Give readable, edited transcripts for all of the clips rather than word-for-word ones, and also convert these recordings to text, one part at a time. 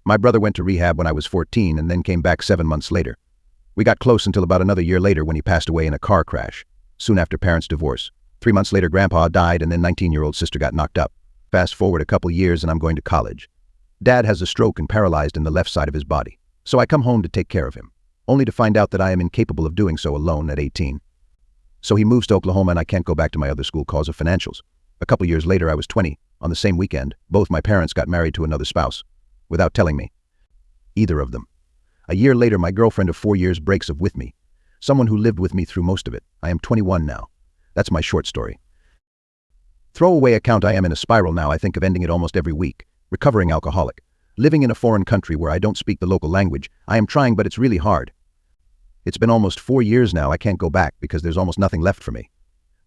My brother went to rehab when I was 14 and then came back 7 months later. We got close until about another year later when he passed away in a car crash, soon after parents' divorce. 3 months later, Grandpa died and then 19-year-old sister got knocked up. Fast forward a couple years and I'm going to college. Dad has a stroke and paralyzed in the left side of his body. So I come home to take care of him, only to find out that I am incapable of doing so alone at 18. So he moves to Oklahoma and I can't go back to my other school cause of financials. A couple years later, I was 20. On the same weekend, both my parents got married to another spouse, without telling me. Either of them. A year later, my girlfriend of 4 years breaks up with me, someone who lived with me through most of it. I am 21 now. That's my short story. Throwaway account. I am in a spiral now. I think of ending it almost every week. Recovering alcoholic. Living in a foreign country where I don't speak the local language. I am trying, but it's really hard. It's been almost 4 years now. I can't go back because there's almost nothing left for me.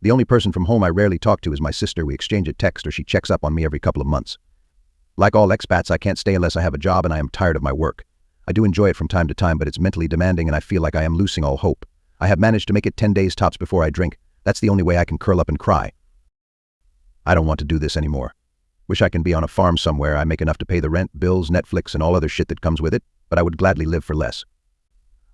The only person from home I rarely talk to is my sister. We exchange a text or she checks up on me every couple of months. Like all expats, I can't stay unless I have a job and I am tired of my work. I do enjoy it from time to time, but it's mentally demanding and I feel like I am losing all hope. I have managed to make it 10 days tops before I drink. That's the only way I can curl up and cry. I don't want to do this anymore. Wish I can be on a farm somewhere. I make enough to pay the rent, bills, Netflix, and all other shit that comes with it, but I would gladly live for less.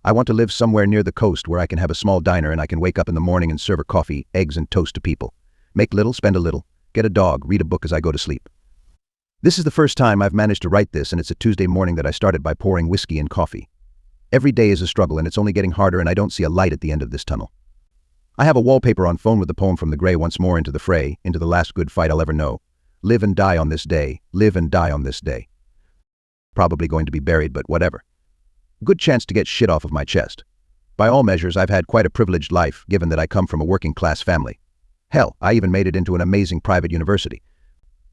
I want to live somewhere near the coast where I can have a small diner and I can wake up in the morning and serve coffee, eggs, and toast to people. Make little, spend a little, get a dog, read a book as I go to sleep. This is the first time I've managed to write this, and it's a Tuesday morning that I started by pouring whiskey and coffee. Every day is a struggle and it's only getting harder and I don't see a light at the end of this tunnel. I have a wallpaper on phone with the poem from the Gray once more into the fray, into the last good fight I'll ever know. Live and die on this day, live and die on this day. Probably going to be buried, but whatever. Good chance to get shit off of my chest. By all measures, I've had quite a privileged life, given that I come from a working-class family. Hell, I even made it into an amazing private university.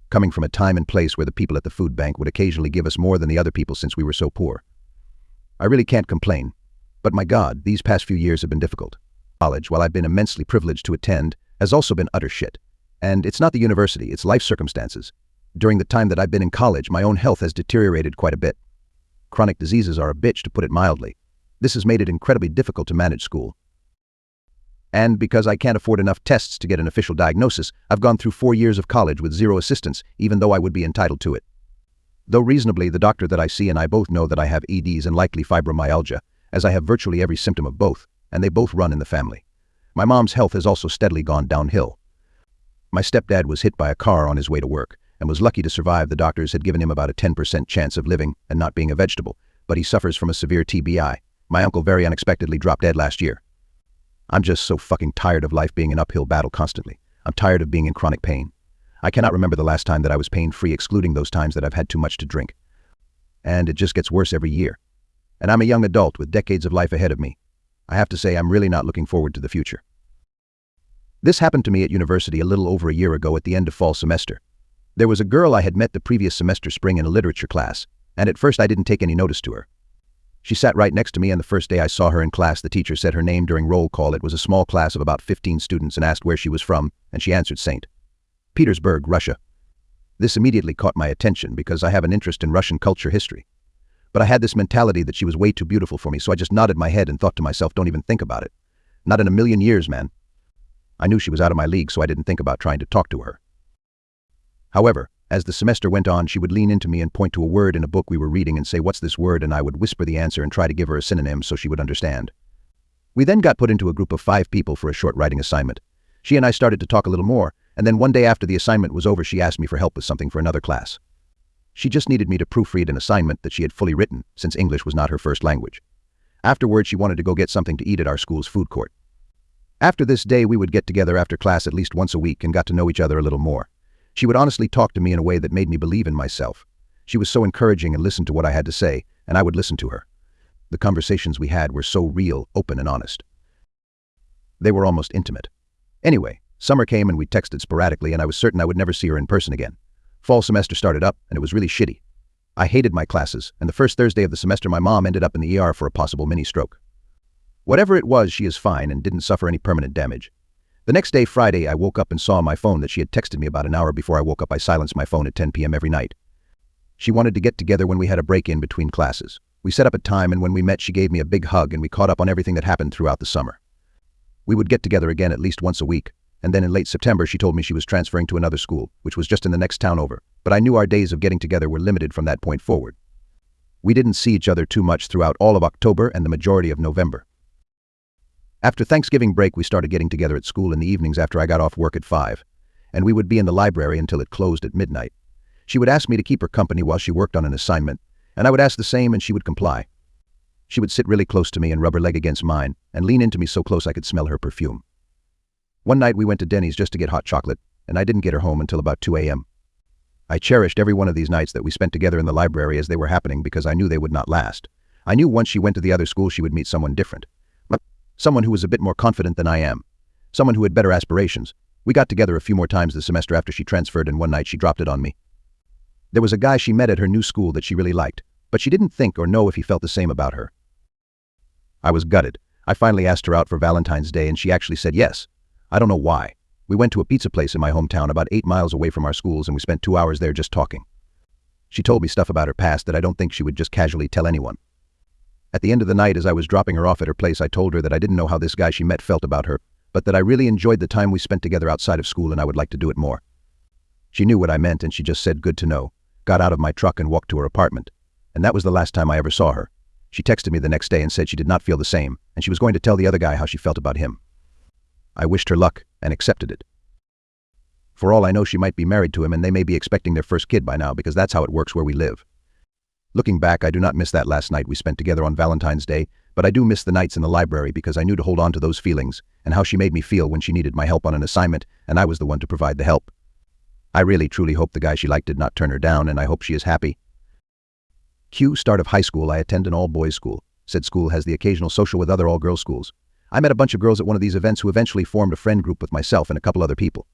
Coming from a time and place where the people at the food bank would occasionally give us more than the other people since we were so poor. I really can't complain. But my God, these past few years have been difficult. College, while I've been immensely privileged to attend, has also been utter shit. And it's not the university, it's life circumstances. During the time that I've been in college, my own health has deteriorated quite a bit. Chronic diseases are a bitch, to put it mildly. This has made it incredibly difficult to manage school. And because I can't afford enough tests to get an official diagnosis, I've gone through 4 years of college with zero assistance, even though I would be entitled to it. Though reasonably, the doctor that I see and I both know that I have EDs and likely fibromyalgia, as I have virtually every symptom of both, and they both run in the family. My mom's health has also steadily gone downhill. My stepdad was hit by a car on his way to work, and was lucky to survive. The doctors had given him about a 10% chance of living and not being a vegetable, but he suffers from a severe TBI. My uncle very unexpectedly dropped dead last year. I'm just so fucking tired of life being an uphill battle constantly. I'm tired of being in chronic pain. I cannot remember the last time that I was pain-free, excluding those times that I've had too much to drink. And it just gets worse every year. And I'm a young adult with decades of life ahead of me. I have to say I'm really not looking forward to the future. This happened to me at university a little over a year ago at the end of fall semester. There was a girl I had met the previous semester spring in a literature class, and at first I didn't take any notice to her. She sat right next to me, and the first day I saw her in class, the teacher said her name during roll call. It was a small class of about 15 students and asked where she was from, and she answered St. Petersburg, Russia. This immediately caught my attention because I have an interest in Russian culture history. But I had this mentality that she was way too beautiful for me, so I just nodded my head and thought to myself, don't even think about it. Not in a million years, man. I knew she was out of my league, so I didn't think about trying to talk to her. However, as the semester went on, she would lean into me and point to a word in a book we were reading and say, "What's this word?" and I would whisper the answer and try to give her a synonym so she would understand. We then got put into a group of 5 people for a short writing assignment. She and I started to talk a little more, and then one day after the assignment was over, she asked me for help with something for another class. She just needed me to proofread an assignment that she had fully written, since English was not her first language. Afterwards, she wanted to go get something to eat at our school's food court. After this day, we would get together after class at least once a week and got to know each other a little more. She would honestly talk to me in a way that made me believe in myself. She was so encouraging and listened to what I had to say, and I would listen to her. The conversations we had were so real, open, and honest. They were almost intimate. Anyway, summer came and we texted sporadically, and I was certain I would never see her in person again. Fall semester started up, and it was really shitty. I hated my classes, and the first Thursday of the semester my mom ended up in the ER for a possible mini-stroke. Whatever it was, she is fine and didn't suffer any permanent damage. The next day, Friday, I woke up and saw on my phone that she had texted me about an hour before I woke up. I silenced my phone at 10 p.m. every night. She wanted to get together when we had a break-in between classes. We set up a time, and when we met, she gave me a big hug and we caught up on everything that happened throughout the summer. We would get together again at least once a week, and then in late September she told me she was transferring to another school, which was just in the next town over, but I knew our days of getting together were limited from that point forward. We didn't see each other too much throughout all of October and the majority of November. After Thanksgiving break, we started getting together at school in the evenings after I got off work at 5, and we would be in the library until it closed at midnight. She would ask me to keep her company while she worked on an assignment, and I would ask the same and she would comply. She would sit really close to me and rub her leg against mine and lean into me so close I could smell her perfume. One night we went to Denny's just to get hot chocolate, and I didn't get her home until about 2 a.m. I cherished every one of these nights that we spent together in the library as they were happening because I knew they would not last. I knew once she went to the other school she would meet someone different. Someone who was a bit more confident than I am. Someone who had better aspirations. We got together a few more times this semester after she transferred, and one night she dropped it on me. There was a guy she met at her new school that she really liked, but she didn't think or know if he felt the same about her. I was gutted. I finally asked her out for Valentine's Day and she actually said yes. I don't know why. We went to a pizza place in my hometown about 8 miles away from our schools and we spent 2 hours there just talking. She told me stuff about her past that I don't think she would just casually tell anyone. At the end of the night, as I was dropping her off at her place, I told her that I didn't know how this guy she met felt about her, but that I really enjoyed the time we spent together outside of school and I would like to do it more. She knew what I meant and she just said good to know, got out of my truck and walked to her apartment. And that was the last time I ever saw her. She texted me the next day and said she did not feel the same, and she was going to tell the other guy how she felt about him. I wished her luck and accepted it. For all I know, she might be married to him and they may be expecting their first kid by now because that's how it works where we live. Looking back, I do not miss that last night we spent together on Valentine's Day, but I do miss the nights in the library because I knew to hold on to those feelings and how she made me feel when she needed my help on an assignment and I was the one to provide the help. I really truly hope the guy she liked did not turn her down and I hope she is happy. Start of high school, I attend an all-boys school. Said school has the occasional social with other all-girls schools. I met a bunch of girls at one of these events who eventually formed a friend group with myself and a couple other people.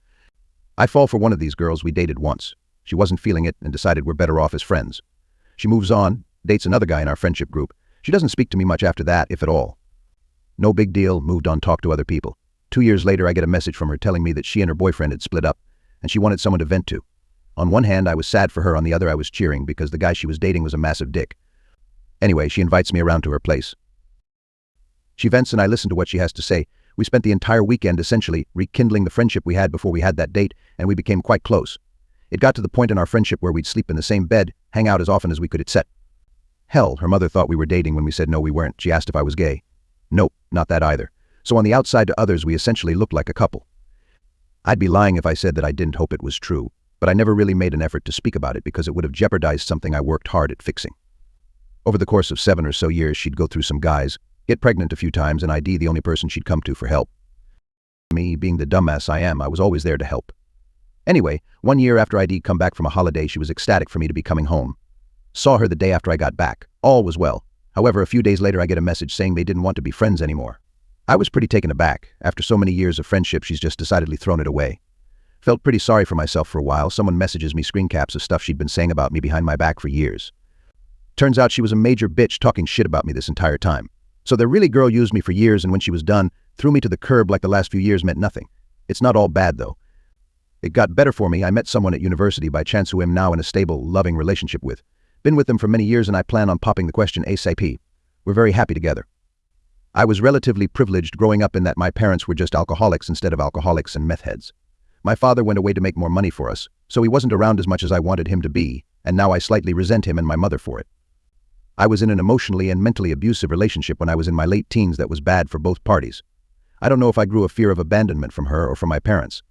I fall for one of these girls. We dated once. She wasn't feeling it and decided we're better off as friends. She moves on, dates another guy in our friendship group. She doesn't speak to me much after that, if at all. No big deal, moved on, talked to other people. 2 years later, I get a message from her telling me that she and her boyfriend had split up, and she wanted someone to vent to. On one hand, I was sad for her, on the other I was cheering because the guy she was dating was a massive dick. Anyway, she invites me around to her place. She vents and I listen to what she has to say. We spent the entire weekend essentially rekindling the friendship we had before we had that date, and we became quite close. It got to the point in our friendship where we'd sleep in the same bed, hang out as often as we could etc. Hell, her mother thought we were dating when we said no we weren't. She asked if I was gay. Nope, not that either. So on the outside to others we essentially looked like a couple. I'd be lying if I said that I didn't hope it was true, but I never really made an effort to speak about it because it would have jeopardized something I worked hard at fixing. Over the course of 7 or so years, she'd go through some guys, get pregnant a few times, and I'd be the only person she'd come to for help. Me, being the dumbass I am, I was always there to help. Anyway, 1 year after I'd come back from a holiday, she was ecstatic for me to be coming home. Saw her the day after I got back. All was well. However, a few days later I get a message saying they didn't want to be friends anymore. I was pretty taken aback. After so many years of friendship, she's just decidedly thrown it away. Felt pretty sorry for myself for a while. Someone messages me screen caps of stuff she'd been saying about me behind my back for years. Turns out she was a major bitch talking shit about me this entire time. So the really girl used me for years, and when she was done, threw me to the curb like the last few years meant nothing. It's not all bad though. It got better for me. I met someone at university by chance who I'm now in a stable, loving relationship with. Been with them for many years and I plan on popping the question ASAP. We're very happy together. I was relatively privileged growing up in that my parents were just alcoholics instead of alcoholics and meth heads. My father went away to make more money for us, so he wasn't around as much as I wanted him to be, and now I slightly resent him and my mother for it. I was in an emotionally and mentally abusive relationship when I was in my late teens that was bad for both parties. I don't know if I grew a fear of abandonment from her or from my parents.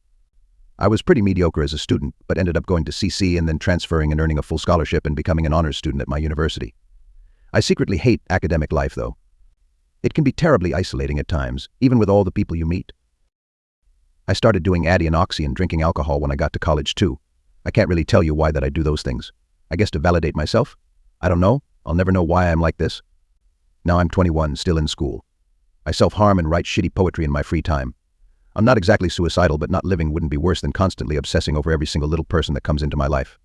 I was pretty mediocre as a student, but ended up going to CC and then transferring and earning a full scholarship and becoming an honors student at my university. I secretly hate academic life though. It can be terribly isolating at times, even with all the people you meet. I started doing Addy and Oxy and drinking alcohol when I got to college too. I can't really tell you why that I do those things. I guess to validate myself? I don't know. I'll never know why I'm like this. Now I'm 21, still in school. I self-harm and write shitty poetry in my free time. I'm not exactly suicidal, but not living wouldn't be worse than constantly obsessing over every single little person that comes into my life.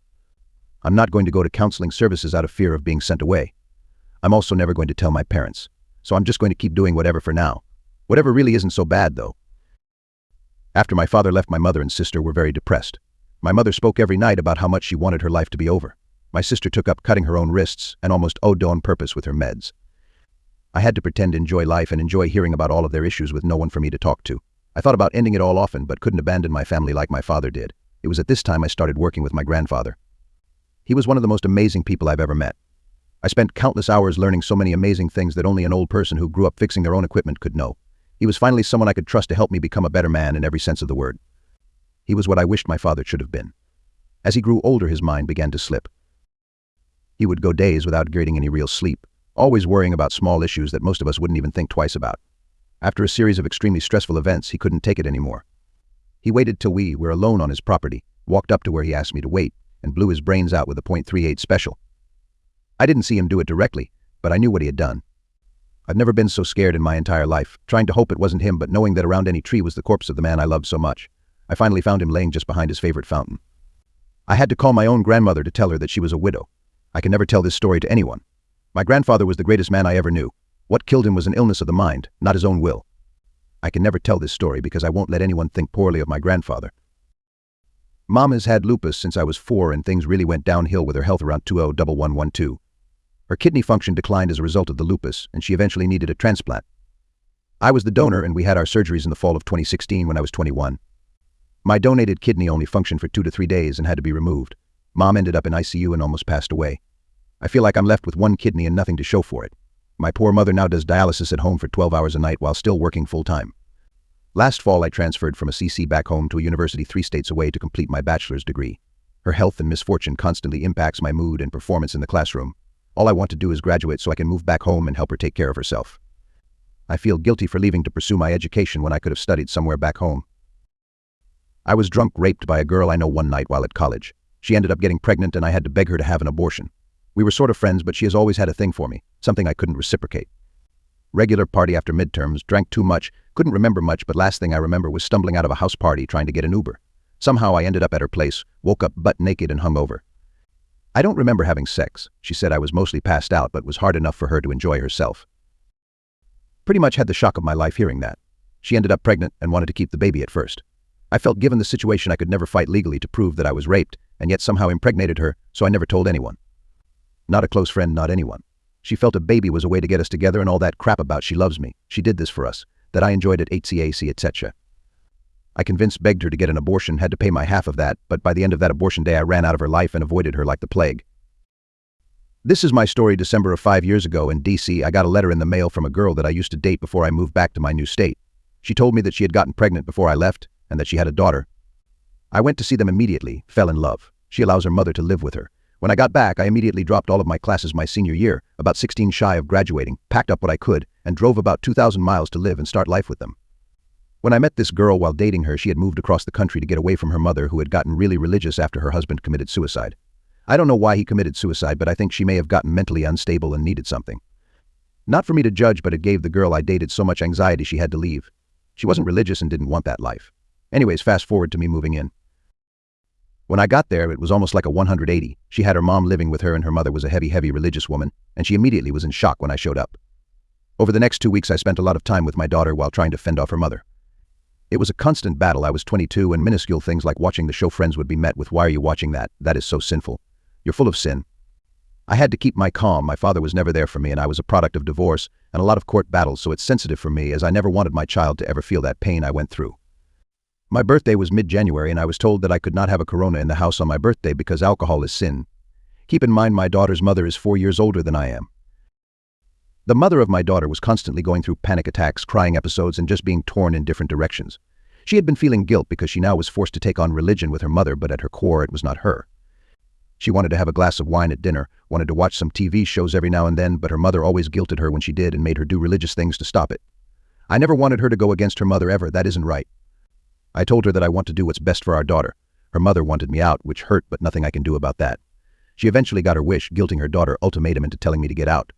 I'm not going to go to counseling services out of fear of being sent away. I'm also never going to tell my parents, so I'm just going to keep doing whatever for now. Whatever really isn't so bad though. After my father left, my mother and sister were very depressed. My mother spoke every night about how much she wanted her life to be over. My sister took up cutting her own wrists and almost OD'd on purpose with her meds. I had to pretend to enjoy life and enjoy hearing about all of their issues with no one for me to talk to. I thought about ending it all often, but couldn't abandon my family like my father did. It was at this time I started working with my grandfather. He was one of the most amazing people I've ever met. I spent countless hours learning so many amazing things that only an old person who grew up fixing their own equipment could know. He was finally someone I could trust to help me become a better man in every sense of the word. He was what I wished my father should have been. As he grew older, his mind began to slip. He would go days without getting any real sleep, always worrying about small issues that most of us wouldn't even think twice about. After a series of extremely stressful events, he couldn't take it anymore. He waited till we were alone on his property, walked up to where he asked me to wait, and blew his brains out with a .38 special. I didn't see him do it directly, but I knew what he had done. I've never been so scared in my entire life, trying to hope it wasn't him but knowing that around any tree was the corpse of the man I loved so much. I finally found him laying just behind his favorite fountain. I had to call my own grandmother to tell her that she was a widow. I can never tell this story to anyone. My grandfather was the greatest man I ever knew. What killed him was an illness of the mind, not his own will. I can never tell this story because I won't let anyone think poorly of my grandfather. Mom has had lupus since I was 4 and things really went downhill with her health around 2011-12. Her kidney function declined as a result of the lupus and she eventually needed a transplant. I was the donor and we had our surgeries in the fall of 2016 when I was 21. My donated kidney only functioned for 2 to 3 days and had to be removed. Mom ended up in ICU and almost passed away. I feel like I'm left with one kidney and nothing to show for it. My poor mother now does dialysis at home for 12 hours a night while still working full-time. Last fall I transferred from a CC back home to a university 3 states away to complete my bachelor's degree. Her health and misfortune constantly impacts my mood and performance in the classroom. All I want to do is graduate so I can move back home and help her take care of herself. I feel guilty for leaving to pursue my education when I could have studied somewhere back home. I was drunk raped by a girl I know one night while at college. She ended up getting pregnant and I had to beg her to have an abortion. We were sort of friends, but she has always had a thing for me, something I couldn't reciprocate. Regular party after midterms, drank too much, couldn't remember much, but last thing I remember was stumbling out of a house party trying to get an Uber. Somehow I ended up at her place, woke up butt naked and hungover. I don't remember having sex. She said I was mostly passed out but was hard enough for her to enjoy herself. Pretty much had the shock of my life hearing that. She ended up pregnant and wanted to keep the baby at first. I felt given the situation I could never fight legally to prove that I was raped, and yet somehow impregnated her, so I never told anyone. Not a close friend, not anyone. She felt a baby was a way to get us together and all that crap about she loves me, she did this for us, that I enjoyed at HCAC, etc. I begged her to get an abortion, had to pay my half of that, but by the end of that abortion day I ran out of her life and avoided her like the plague. This is my story. December of 5 years ago in DC, I got a letter in the mail from a girl that I used to date before I moved back to my new state. She told me that she had gotten pregnant before I left and that she had a daughter. I went to see them immediately, fell in love. She allows her mother to live with her. When I got back, I immediately dropped all of my classes my senior year, about 16 shy of graduating, packed up what I could, and drove about 2,000 miles to live and start life with them. When I met this girl while dating her, she had moved across the country to get away from her mother, who had gotten really religious after her husband committed suicide. I don't know why he committed suicide, but I think she may have gotten mentally unstable and needed something. Not for me to judge, but it gave the girl I dated so much anxiety she had to leave. She wasn't religious and didn't want that life. Anyways, fast forward to me moving in. When I got there, it was almost like a 180. She had her mom living with her and her mother was a heavy religious woman, and she immediately was in shock when I showed up. Over the next 2 weeks, I spent a lot of time with my daughter while trying to fend off her mother. It was a constant battle. I was 22 and minuscule things like watching the show Friends would be met with, "Why are you watching that? That is so sinful. You're full of sin." I had to keep my calm. My father was never there for me and I was a product of divorce and a lot of court battles, so it's sensitive for me as I never wanted my child to ever feel that pain I went through. My birthday was mid-January and I was told that I could not have a Corona in the house on my birthday because alcohol is sin. Keep in mind my daughter's mother is 4 years older than I am. The mother of my daughter was constantly going through panic attacks, crying episodes, and just being torn in different directions. She had been feeling guilt because she now was forced to take on religion with her mother, but at her core it was not her. She wanted to have a glass of wine at dinner, wanted to watch some TV shows every now and then, but her mother always guilted her when she did and made her do religious things to stop it. I never wanted her to go against her mother ever. That isn't right. I told her that I want to do what's best for our daughter. Her mother wanted me out, which hurt, but nothing I can do about that. She eventually got her wish, guilting her daughter ultimatum into telling me to get out.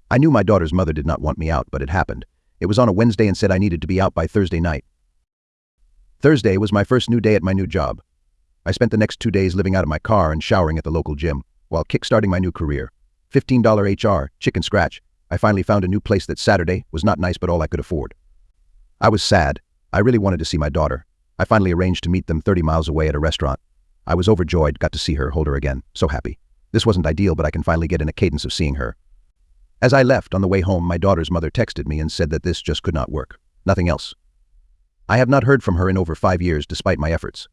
I knew my daughter's mother did not want me out, but it happened. It was on a Wednesday and said I needed to be out by Thursday night. Thursday was my first new day at my new job. I spent the next 2 days living out of my car and showering at the local gym, while kickstarting my new career. $15 HR, chicken scratch. I finally found a new place that Saturday was not nice but all I could afford. I was sad. I really wanted to see my daughter. I finally arranged to meet them 30 miles away at a restaurant. I was overjoyed, got to see her, hold her again, so happy. This wasn't ideal, but I can finally get in a cadence of seeing her. As I left, on the way home, my daughter's mother texted me and said that this just could not work. Nothing else. I have not heard from her in over 5 years, despite my efforts.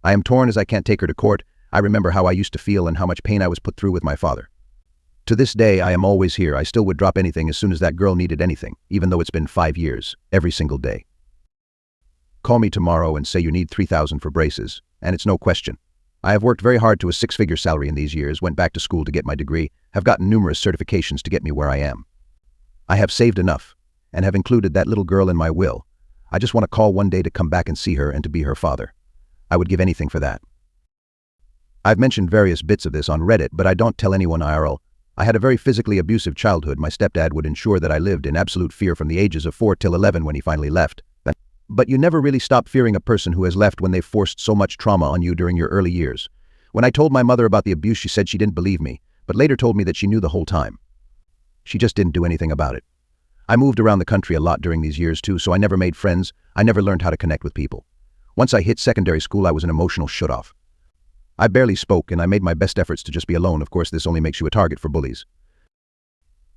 I am torn as I can't take her to court. I remember how I used to feel and how much pain I was put through with my father. To this day, I am always here. I still would drop anything as soon as that girl needed anything, even though it's been 5 years, every single day. Call me tomorrow and say you need 3,000 for braces, and it's no question. I have worked very hard to a 6-figure salary in these years, went back to school to get my degree, have gotten numerous certifications to get me where I am. I have saved enough, and have included that little girl in my will. I just want to call one day to come back and see her and to be her father. I would give anything for that. I've mentioned various bits of this on Reddit, but I don't tell anyone IRL. I had a very physically abusive childhood. My stepdad would ensure that I lived in absolute fear from the ages of 4 till 11 when he finally left. But you never really stop fearing a person who has left when they've forced so much trauma on you during your early years. When I told my mother about the abuse, she said she didn't believe me, but later told me that she knew the whole time. She just didn't do anything about it. I moved around the country a lot during these years too, so I never made friends. I never learned how to connect with people. Once I hit secondary school, I was an emotional shut-off. I barely spoke, and I made my best efforts to just be alone. Of course, this only makes you a target for bullies.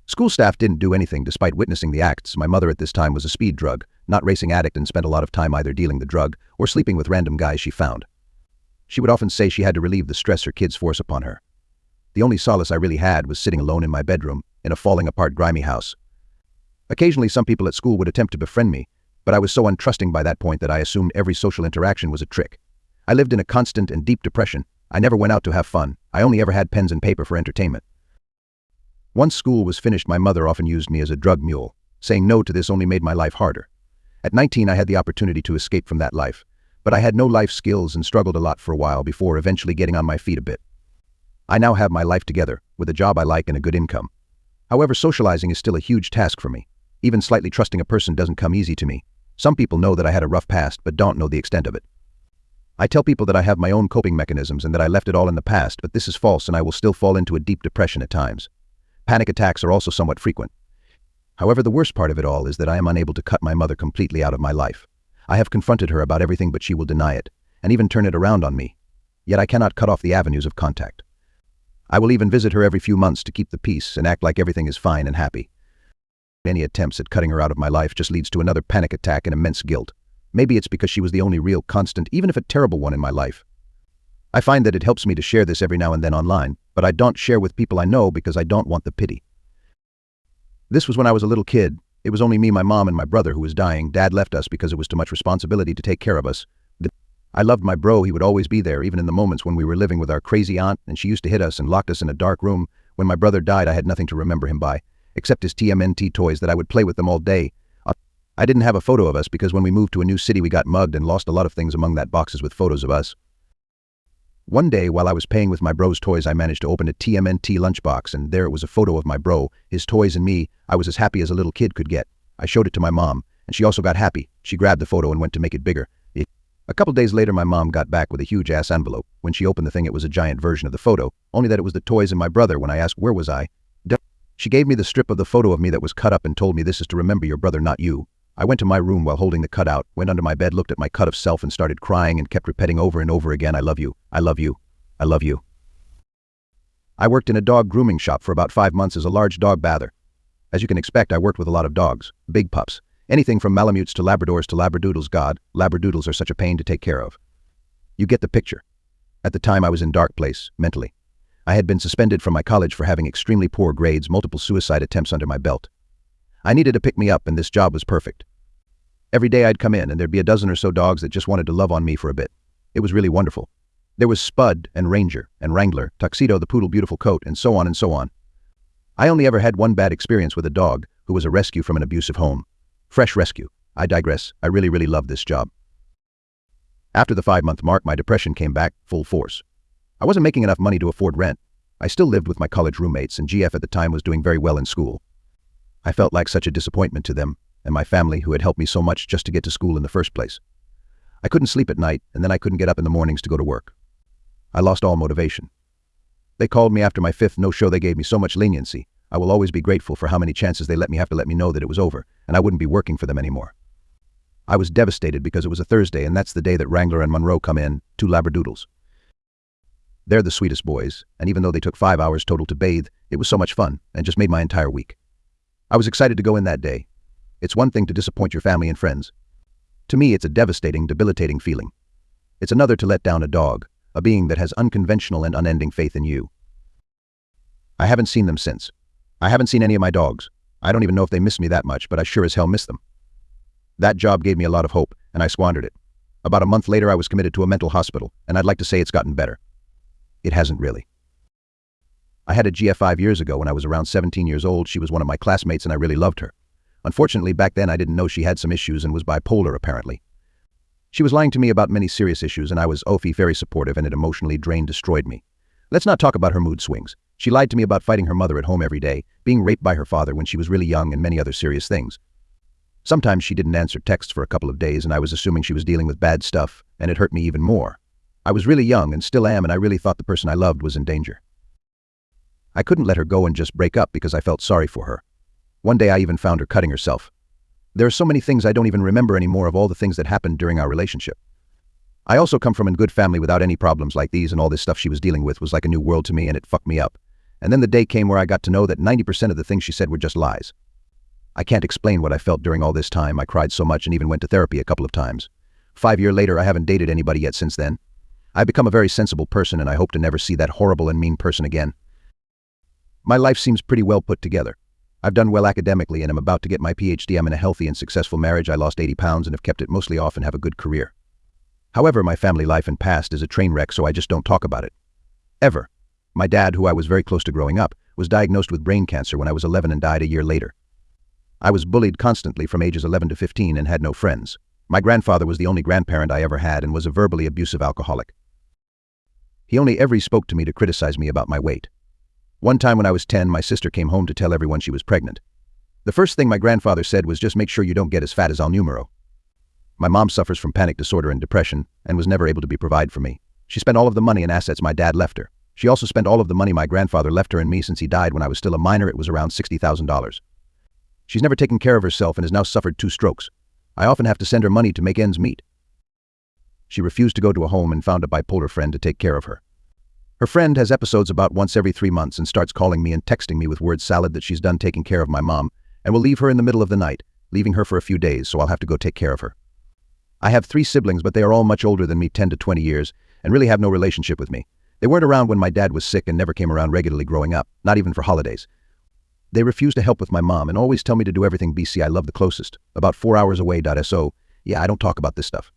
School staff didn't do anything despite witnessing the acts. My mother at this time was a speed drug, not racing addict, and spent a lot of time either dealing the drug or sleeping with random guys she found. She would often say she had to relieve the stress her kids force upon her. The only solace I really had was sitting alone in my bedroom in a falling-apart, grimy house. Occasionally, some people at school would attempt to befriend me, but I was so untrusting by that point that I assumed every social interaction was a trick. I lived in a constant and deep depression. I never went out to have fun. I only ever had pens and paper for entertainment. Once school was finished, my mother often used me as a drug mule. Saying no to this only made my life harder. At 19, I had the opportunity to escape from that life, but I had no life skills and struggled a lot for a while before eventually getting on my feet a bit. I now have my life together, with a job I like and a good income. However, socializing is still a huge task for me. Even slightly trusting a person doesn't come easy to me. Some people know that I had a rough past but don't know the extent of it. I tell people that I have my own coping mechanisms and that I left it all in the past, but this is false, and I will still fall into a deep depression at times. Panic attacks are also somewhat frequent. However, the worst part of it all is that I am unable to cut my mother completely out of my life. I have confronted her about everything, but she will deny it, and even turn it around on me. Yet I cannot cut off the avenues of contact. I will even visit her every few months to keep the peace and act like everything is fine and happy. Any attempts at cutting her out of my life just leads to another panic attack and immense guilt. Maybe it's because she was the only real constant, even if a terrible one, in my life. I find that it helps me to share this every now and then online, but I don't share with people I know because I don't want the pity. This was when I was a little kid. It was only me, my mom, and my brother who was dying. Dad left us because it was too much responsibility to take care of us. I loved my bro. He would always be there, even in the moments when we were living with our crazy aunt, and she used to hit us and locked us in a dark room. When my brother died, I had nothing to remember him by, except his TMNT toys that I would play with them all day. I didn't have a photo of us because when we moved to a new city, we got mugged and lost a lot of things among that boxes with photos of us. One day, while I was playing with my bro's toys, I managed to open a TMNT lunchbox, and there it was, a photo of my bro, his toys, and me. I was as happy as a little kid could get. I showed it to my mom, and she also got happy. She grabbed the photo and went to make it bigger. A couple days later, my mom got back with a huge-ass envelope. When she opened the thing, it was a giant version of the photo, only that it was the toys and my brother. When I asked where was I, she gave me the strip of the photo of me that was cut up and told me, "This is to remember your brother, not you." I went to my room while holding the cutout, went under my bed, looked at my cut of self, and started crying and kept repeating over and over again, "I love you, I love you, I love you." I worked in a dog grooming shop for about 5 months as a large dog bather. As you can expect, I worked with a lot of dogs, big pups, anything from Malamutes to Labradors to Labradoodles. God, Labradoodles are such a pain to take care of. You get the picture. At the time, I was in a dark place, mentally. I had been suspended from my college for having extremely poor grades, multiple suicide attempts under my belt. I needed to pick me up, and this job was perfect. Every day I'd come in, and there'd be a dozen or so dogs that just wanted to love on me for a bit. It was really wonderful. There was Spud and Ranger and Wrangler, Tuxedo the poodle, beautiful coat, and so on and so on. I only ever had one bad experience with a dog who was a rescue from an abusive home. Fresh rescue. I digress. I really loved this job. After the 5-month mark, my depression came back full force. I wasn't making enough money to afford rent. I still lived with my college roommates, and GF at the time was doing very well in school. I felt like such a disappointment to them and my family, who had helped me so much just to get to school in the first place. I couldn't sleep at night, and then I couldn't get up in the mornings to go to work. I lost all motivation. They called me after my 5th no-show. They gave me so much leniency. I will always be grateful for how many chances they let me have to let me know that it was over, and I wouldn't be working for them anymore. I was devastated because it was a Thursday, and that's the day that Wrangler and Monroe come in, 2 Labradoodles. They're the sweetest boys, and even though they took 5 hours total to bathe, it was so much fun and just made my entire week. I was excited to go in that day. It's one thing to disappoint your family and friends. To me, it's a devastating, debilitating feeling. It's another to let down a dog, a being that has unconventional and unending faith in you. I haven't seen them since. I haven't seen any of my dogs. I don't even know if they miss me that much, but I sure as hell miss them. That job gave me a lot of hope, and I squandered it. About a month later, I was committed to a mental hospital, and I'd like to say it's gotten better. It hasn't really. I had a GF 5 years ago when I was around 17 years old. She was one of my classmates and I really loved her. Unfortunately, back then I didn't know she had some issues and was bipolar apparently. She was lying to me about many serious issues and I was very supportive, and it emotionally destroyed me. Let's not talk about her mood swings. She lied to me about fighting her mother at home every day, being raped by her father when she was really young, and many other serious things. Sometimes she didn't answer texts for a couple of days and I was assuming she was dealing with bad stuff, and it hurt me even more. I was really young and still am, and I really thought the person I loved was in danger. I couldn't let her go and just break up because I felt sorry for her. One day I even found her cutting herself. There are so many things I don't even remember anymore of all the things that happened during our relationship. I also come from a good family without any problems like these, and all this stuff she was dealing with was like a new world to me, and it fucked me up. And then the day came where I got to know that 90% of the things she said were just lies. I can't explain what I felt during all this time. I cried so much and even went to therapy a couple of times. 5 years later, I haven't dated anybody yet since then. I've become a very sensible person and I hope to never see that horrible and mean person again. My life seems pretty well put together. I've done well academically and am about to get my PhD. I'm in a healthy and successful marriage. I lost 80 pounds and have kept it mostly off and have a good career. However, my family life and past is a train wreck, so I just don't talk about it. Ever. My dad, who I was very close to growing up, was diagnosed with brain cancer when I was 11 and died a year later. I was bullied constantly from ages 11 to 15 and had no friends. My grandfather was the only grandparent I ever had and was a verbally abusive alcoholic. He only ever spoke to me to criticize me about my weight. One time when I was 10, my sister came home to tell everyone she was pregnant. The first thing my grandfather said was, just make sure you don't get as fat as Al Numero. My mom suffers from panic disorder and depression and was never able to provide for me. She spent all of the money and assets my dad left her. She also spent all of the money my grandfather left her and me since he died when I was still a minor. It was around $60,000. She's never taken care of herself and has now suffered 2 strokes. I often have to send her money to make ends meet. She refused to go to a home and found a bipolar friend to take care of her. Her friend has episodes about once every 3 months and starts calling me and texting me with word salad that she's done taking care of my mom and will leave her in the middle of the night, leaving her for a few days, so I'll have to go take care of her. I have 3 siblings, but they are all much older than me, 10 to 20 years, and really have no relationship with me. They weren't around when my dad was sick and never came around regularly growing up, not even for holidays. They refuse to help with my mom and always tell me to do everything BC. I love the closest, about 4 hours away. So, yeah, I don't talk about this stuff.